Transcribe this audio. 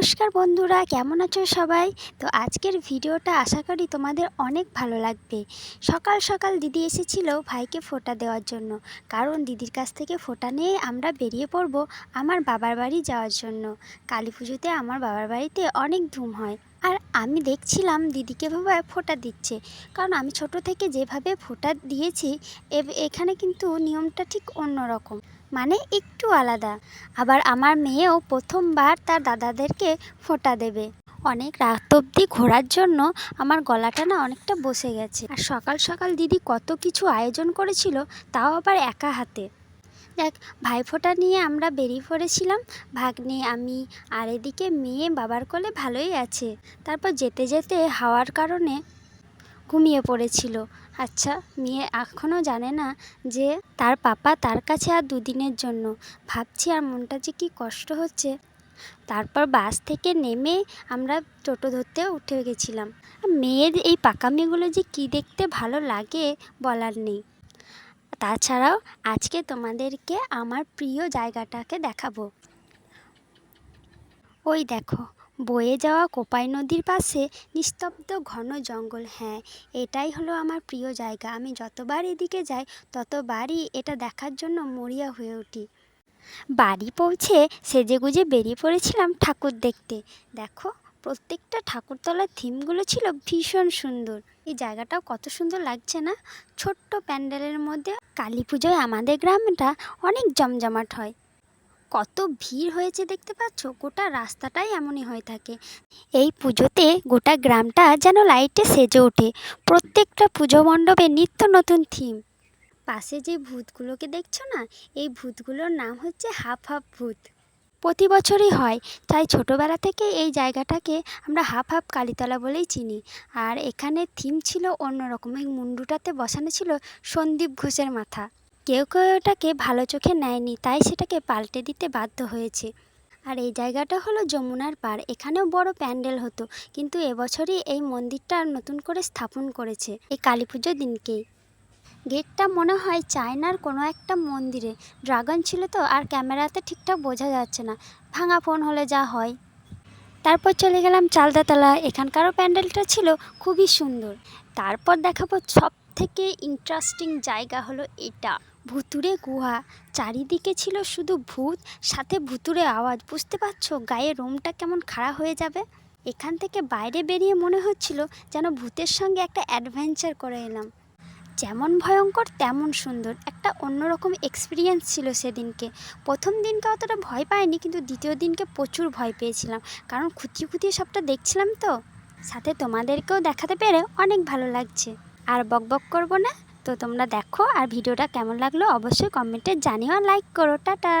নমস্কার বন্ধুরা, কেমন আছো সবাই? তো আজকের ভিডিওটা আশা করি তোমাদের অনেক ভালো লাগবে। সকাল সকাল দিদি এসেছিল ভাইকে ফোঁটা দেওয়ার জন্য, কারণ দিদির কাছ থেকে ফোঁটা নিয়ে আমরা বেরিয়ে পড়ব আমার বাবার বাড়ি যাওয়ার জন্য। কালী পুজোতে আমার বাবার বাড়িতে অনেক ধুম হয়, আর আমি দেখছিলাম দিদিকে ভাবে ফোঁটা দিচ্ছে, কারণ আমি ছোট থেকে যেভাবে ফোঁটা দিয়েছি এখানে কিন্তু নিয়মটা ঠিক অন্যরকম, মানে একটু আলাদা। আবার আমার মেয়েও প্রথমবার তার দাদাদেরকে ফোঁটা দেবে। অনেক রাত অবধি ঘোরার জন্য আমার গলাটা না অনেকটা বসে গেছে। আর সকাল সকাল দিদি কত কিছু আয়োজন করেছিল, তাও আবার একা হাতে। দেখ, ভাইফোঁটা নিয়ে আমরা বেরিয়ে পড়েছিলাম, ভাগ্নে, আমি, আর এদিকে মেয়ে বাবার কোলে ভালোই আছে। তারপর যেতে যেতে হাওয়ার কারণে ঘুমিয়ে পড়েছিল। আচ্ছা, মেয়ে এখনও জানে না যে তার পাপা তার কাছে আর দুদিনের জন্য। ভাবছি আর মনটা যে কী কষ্ট হচ্ছে। তারপর বাস থেকে নেমে আমরা টোটো ধরতে উঠে গেছিলাম। মেয়ের এই পাকামিগুলো যে কী দেখতে ভালো লাগে বলার নেই। তাছাড়াও আজকে তোমাদেরকে আমার প্রিয় জায়গাটাকে দেখাবো। ওই দেখো, বয়ে যাওয়া কোপাই নদীর পাশে নিস্তব্ধ ঘন জঙ্গল। হ্যাঁ, এটাই হলো আমার প্রিয় জায়গা। আমি যতবার এদিকে যাই ততবারই এটা দেখার জন্য মরিয়া হয়ে উঠি। বাড়ি পৌঁছে সেজেগুজে বেরিয়ে পড়েছিলাম ঠাকুর দেখতে। দেখো, প্রত্যেকটা ঠাকুরতলার থিমগুলো ছিল ভীষণ সুন্দর। এই জায়গাটাও কত সুন্দর লাগছে না? ছোট্ট প্যান্ডেলের মধ্যে কালী পুজোয় আমাদের গ্রামটা অনেক জমজমাট হয়। কত ভিড় হয়েছে দেখতে পাচ্ছ, গোটা রাস্তাটাই এমনই হয়ে থাকে। এই পুজোতে গোটা গ্রামটা যেন লাইটে সেজে ওঠে। প্রত্যেকটা পুজো মণ্ডপে নিত্য নতুন থিম। পাশে যে ভূতগুলোকে দেখছো না, এই ভূতগুলোর নাম হচ্ছে হাফ হাফ ভূত। প্রতি বছরই হয়, তাই ছোটোবেলা থেকে এই জায়গাটাকে আমরা হাফ হাফ কালীতলা বলেই চিনি। আর এখানে থিম ছিল অন্যরকম। এই মুন্ডুটাতে বসানো ছিল সন্দীপ ঘোষের মাথা। কেউ কেউ ওটাকে ভালো চোখে নেয়নি, তাই সেটাকে পাল্টে দিতে বাধ্য হয়েছে। আর এই জায়গাটা হলো যমুনার পাড়। এখানেও বড় প্যান্ডেল হতো, কিন্তু এবছরই এই মন্দিরটা নতুন করে স্থাপন করেছে এই কালী পুজোর দিনকেই। গেটটা মনে হয় চায়নার কোনো একটা মন্দিরে। ড্রাগন ছিল তো, আর ক্যামেরাতে ঠিকঠাক বোঝা যাচ্ছে না, ভাঙা ফোন হলে যা হয়। তারপর চলে গেলাম চালদাতলা। এখানকারও প্যান্ডেলটা ছিল খুবই সুন্দর। তারপর দেখাবো সব থেকে ইন্টারেস্টিং জায়গা হলো এটা, ভুতুড়ে গুহা। চারিদিকে ছিল শুধু ভূত, সাথে ভুতুড়ে আওয়াজ। বুঝতে পারছো গায়ে রোমটা কেমন খাড়া হয়ে যাবে? এখান থেকে বাইরে বেরিয়ে মনে হচ্ছিল যেন ভূতের সঙ্গে একটা অ্যাডভেঞ্চার করে এলাম। যেমন ভয়ঙ্কর তেমন সুন্দর, একটা অন্যরকম এক্সপিরিয়েন্স ছিল সেদিনকে। প্রথম দিনকে অতটা ভয় পাইনি, কিন্তু দ্বিতীয় দিনকে প্রচুর ভয় পেয়েছিলাম, কারণ খুঁটিয়ে খুঁটিয়ে সবটা দেখছিলাম তো। সাথে তোমাদেরকেও দেখাতে পেরে অনেক ভালো লাগছে। আর বকবক করব না, তো তোমরা দেখো, আর ভিডিওটা কেমন লাগলো অবশ্যই কমেন্টে জানিও, আর লাইক করো। টাটা।